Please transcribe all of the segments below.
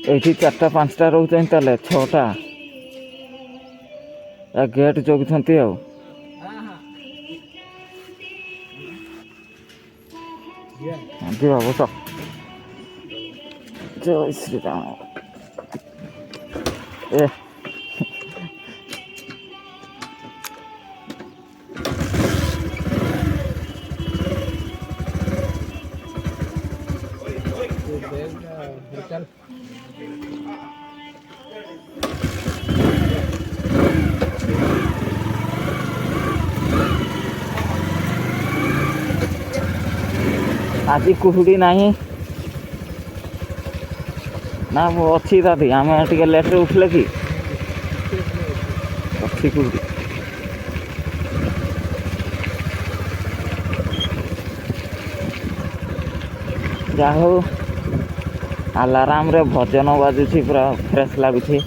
ଏଇଠି 4ଟା 5ଟା ରହୁଛନ୍ତି ତାହେଲେ 6ଟା ଗେଟ୍ ଜଗୁଛନ୍ତି ଆଉ। ଯିବା ବସ। ଜୟ ଶ୍ରୀରାମ। ଏ ଆଜି କୁହୁଡ଼ି ନାହିଁ ନା ଅଛି ଦାଦି? ଆମେ ଟିକେ ଲେଟ୍ରେ ଉଠିଲେ କି ଅଛି କୁହୁଡ଼ି। ଯାହା ହଉ ଆଲାରାମରେ ଭଜନ ବାଜୁଛି, ପୁରା ଫ୍ରେଶ୍ ଲାଗୁଛି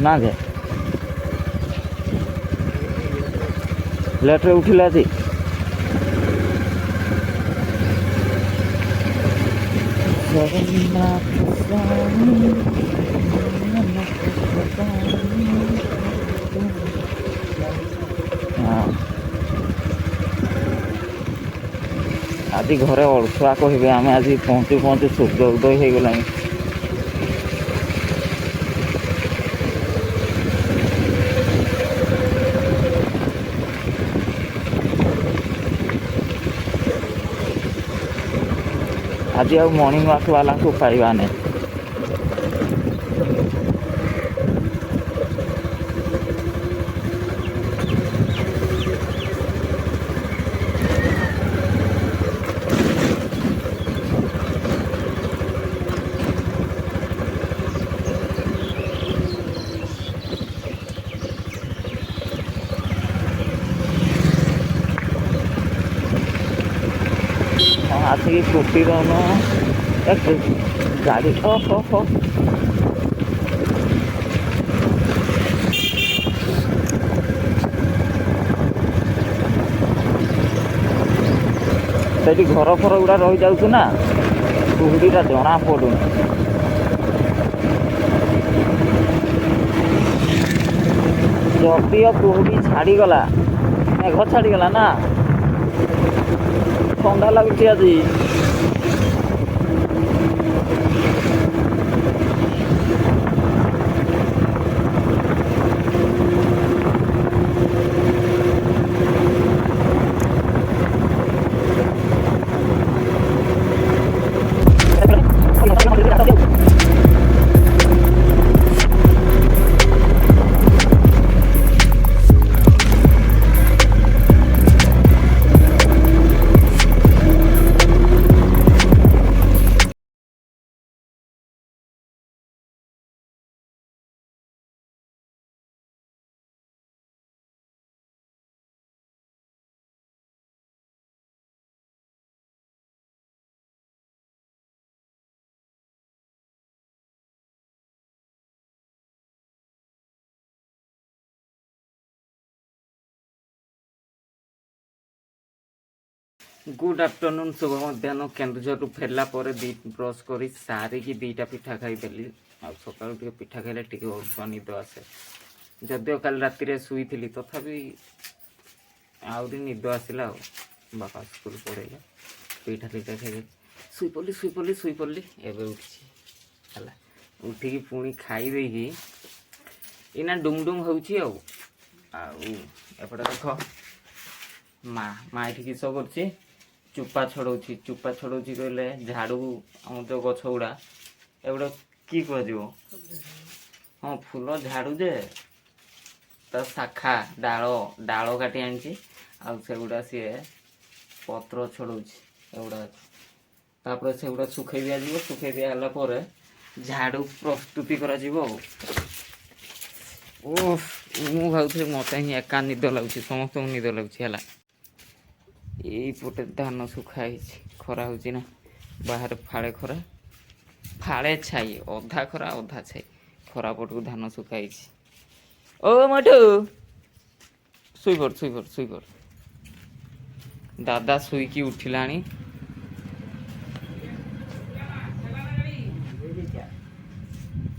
ନା ଯେ? ଲେଟ୍ରେ ଉଠିଲେ ଆଜି। ଜଗନ୍ନାଥ ସ୍ୱାମୀ ଆଜି ଘରେ ଅଳସୁଆ କହିବେ, ଆମେ ଆଜି ପହଞ୍ଚୁ ପହଞ୍ଚୁ ସୂର୍ଯ୍ୟ ଉଦୟ ହେଇଗଲାଣି। ଆଜି ଆଉ ମର୍ଣ୍ଣିଂ ୱାକ୍ ବାଲାଙ୍କୁ ପାଇବା ନାହିଁ। ଆସିକି ସ୍କୁଟି ଦଉନ ଗାଡ଼ି ସେଠି ଘର ଫର ଗୁଡ଼ା ରହିଯାଉଛି ନା, କୁହୁଡ଼ିଟା ଜଣା ପଡ଼ୁନି। ଯଦିଓ କୁହୁଡ଼ି ଛାଡ଼ିଗଲା, ମେଘ ଛାଡ଼ିଗଲା ନା, ଥଣ୍ଡା ଲାଗୁଛି ଆଜି। ଗୁଡ୍ ଆଫ୍ଟରନୁନ୍, ଶୁଭ ମଧ୍ୟାହ୍ନ। କେନ୍ଦୁଝରରୁ ଫେରିଲା ପରେ ବ୍ରସ୍ କରି ସାରିକି 2ଟା ପିଠା ଖାଇଦେଲି। ଆଉ ସକାଳୁ ଟିକେ ପିଠା ଖାଇଲେ ଟିକେ ଅଳ୍ପ ନିଦ ଆସେ। ଯଦିଓ କାଲି ରାତିରେ ଶୋଇଥିଲି, ତଥାପି ଆହୁରି ନିଦ ଆସିଲା ଆଉ। ବାପା ସ୍କୁଲ ପଳେଇଲେ, ପିଠା ଖାଇଦେଲି, ଶୋଇପଡ଼ିଲି। ଏବେ ଉଠିଛି ହେଲା। ଉଠିକି ପୁଣି ଖାଇ ଦେଇକି ଏଇନା ଡୁମ୍ ହେଉଛି ଆଉ ଏପଟେ ଦେଖ, ମା ଏଠି କିସ କରୁଛି, ଚୁପା ଛଡ଼ଉଛି କହିଲେ ଝାଡ଼ୁ। ଆମର ଯେଉଁ ଗଛ ଗୁଡ଼ା ଏଗୁଡ଼ା କି କୁହାଯିବ? ହଁ, ଫୁଲ ଝାଡ଼ୁ ଯେ ତା ଶାଖା ଡାଳ କାଟି ଆଣିଛି, ଆଉ ସେଗୁଡ଼ା ସିଏ ପତ୍ର ଛଡ଼ଉଛି ଏଗୁଡ଼ା। ତାପରେ ସେଗୁଡ଼ା ଶୁଖେଇ ଦିଆଯିବ। ଶୁଖେଇ ଦିଆ ହେଲା ପରେ ଝାଡ଼ୁ ପ୍ରସ୍ତୁତି କରାଯିବ ଆଉ। ମୁଁ ଭାବୁଥିଲି ମୋତେ ହିଁ ଏକା ନିଦ ଲାଗୁଛି, ସମସ୍ତଙ୍କୁ ନିଦ ଲାଗୁଛି ହେଲା। ଏଇପଟେ ଧାନ ଶୁଖା ହେଇଛି, ଖରା ହେଉଛି ନା, ବାହାରେ ଫାଳେ ଖରା ଫାଳେ ଛାଇ, ଅଧା ଖରା ଅଧା ଛାଇ। ଖରା ପଟକୁ ଧାନ ଶୁଖା ହେଇଛି। ଓ ମୋଟୁ ଶୋଇପଡ଼। ଦାଦା ଶୋଇକି ଉଠିଲାଣି।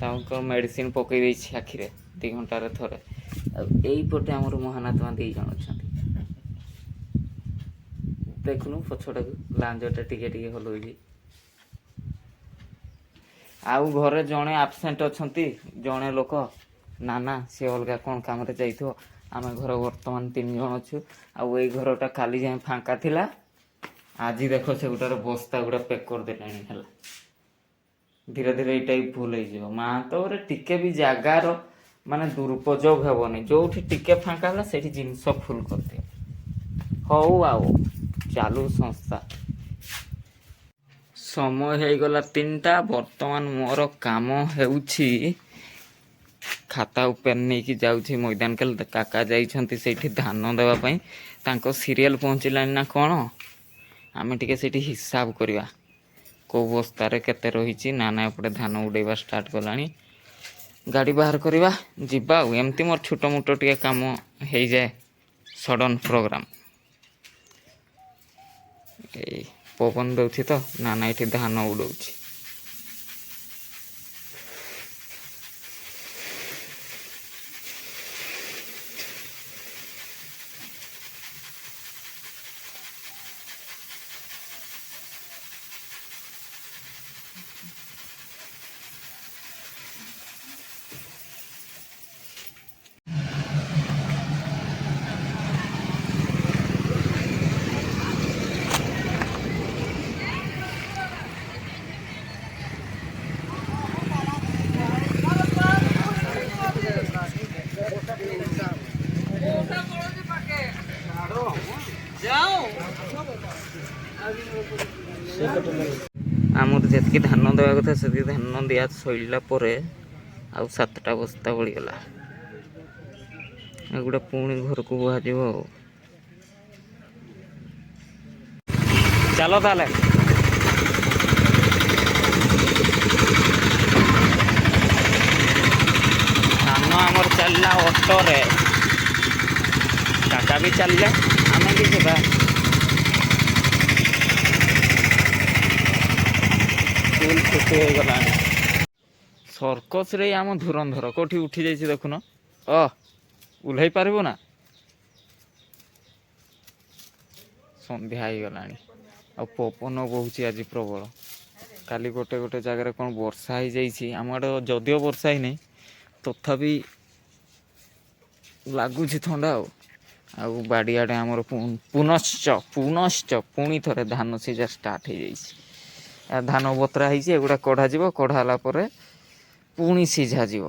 ତାଙ୍କ ମେଡ଼ିସିନ ପକେଇ ଦେଇଛି ଆଖିରେ 2 ଘଣ୍ଟାରେ ଥରେ। ଆଉ ଏଇପଟେ ଆମର ମହାନାତ୍ମା 2 ଜଣ ଅଛନ୍ତି। ଦେଖୁନୁ ପଛଟାକୁ ଲାଞ୍ଜଟା ଟିକେ ଟିକେ ହଲଉଛି। ଆଉ ଘରେ ଜଣେ ଆବସେଣ୍ଟ ଅଛନ୍ତି, ଜଣେ ଲୋକ ନାନା, ସେ ଅଲଗା କ'ଣ କାମରେ ଯାଇଥିବ। ଆମେ ଘରେ ବର୍ତ୍ତମାନ 3 ଜଣ ଅଛୁ। ଆଉ ଏଇ ଘରଟା କାଲି ଯାଏଁ ଫାଙ୍କା ଥିଲା, ଆଜି ଦେଖ ସେ ଗୋଟାରେ ବସ୍ତା ଗୁଡ଼ା ପ୍ୟାକ୍ କରିଦେଲାଣି ହେଲା। ଧୀରେ ଧୀରେ ଏଇଟା ବି ଭୁଲ ହେଇଯିବ। ମାହାନ୍ତରେ ଟିକେ ବି ଜାଗାର ମାନେ ଦୁରୁପଯୋଗ ହେବନି। ଯୋଉଠି ଟିକେ ଫାଙ୍କା ହେଲା ସେଇଠି ଜିନିଷ ଫୁଲ କରିଦିଅ। ହଉ ଆଉ ଚାଲୁ ସଂସ୍ଥା। ସମୟ ହେଇଗଲା 3ଟା। ବର୍ତ୍ତମାନ ମୋର କାମ ହେଉଛି ଖାତା ଉପରେ ନେଇକି ଯାଉଛି ମଇଦାନ କାଲି କାକା ଯାଇଛନ୍ତି ସେଇଠି ଧାନ ଦେବା ପାଇଁ। ତାଙ୍କ ସିରିଏଲ ପହଞ୍ଚିଲାଣି ନା କ'ଣ, ଆମେ ଟିକେ ସେଇଠି ହିସାବ କରିବା କେଉଁ ବସ୍ତାରେ କେତେ ରହିଛି। ନା ଏପଟେ ଧାନ ଉଡ଼େଇବା ଷ୍ଟାର୍ଟ କଲାଣି। ଗାଡ଼ି ବାହାର କରିବା, ଯିବା। ଆଉ ଏମିତି ମୋର ଛୋଟ ମୋଟ ଟିକେ କାମ ହେଇଯାଏ, ସଡ଼ନ୍ ପ୍ରୋଗ୍ରାମ। ଏଇ ପବନ ଦେଉଛି ତ, ନା ଏଠି ଧାନ ଉଡ଼ଉଛି। ଆମର ଯେତିକି ଧାନ ଦେବା କଥା ସେତିକି ଧାନ ଦିଆ ସରିଲା ପରେ ଆଉ 7ଟା ବସ୍ତା ବଳିଗଲା। ଏଗୁଡ଼ା ପୁଣି ଘରକୁ ବୁହାଯିବ। ଆଉ ଚାଲ ତାହେଲେ। ଧାନ ଆମର ଚାଲିଲା ଅଟୋରେ, କାକା ବି ଚାଲିଲେ, ଆମେ ବି ଯିବା। ସ୍କୁଲ ଛୁଟି ହେଇଗଲାଣି। ସର୍କସରେ ଆମ ଧୁରନ୍ଧର କେଉଁଠି ଉଠି ଯାଇଛି ଦେଖୁନ। ଓହ୍ଲେଇ ପାରିବୁ ନା? ସନ୍ଧ୍ୟା ହେଇଗଲାଣି ଆଉ ପବନ ବହୁଛି ଆଜି ପ୍ରବଳ। କାଲି ଗୋଟେ ଜାଗାରେ କ'ଣ ବର୍ଷା ହେଇଯାଇଛି। ଆମ ଆଡ଼େ ଯଦିଓ ବର୍ଷା ହେଇନାହିଁ, ତଥାପି ଲାଗୁଛି ଥଣ୍ଡା। ଆଉ ବାଡ଼ିଆଡ଼େ ଆମର ପୁନଶ୍ଚ ପୁଣି ଥରେ ଧାନ ସିଝା ଷ୍ଟାର୍ଟ ହେଇଯାଇଛି। ଧାନ ବତରା ହେଇଛି, ଏଗୁଡ଼ା କଢ଼ାଯିବ। କଢ଼ା ହେଲା ପରେ ପୁଣି ସିଝାଯିବ।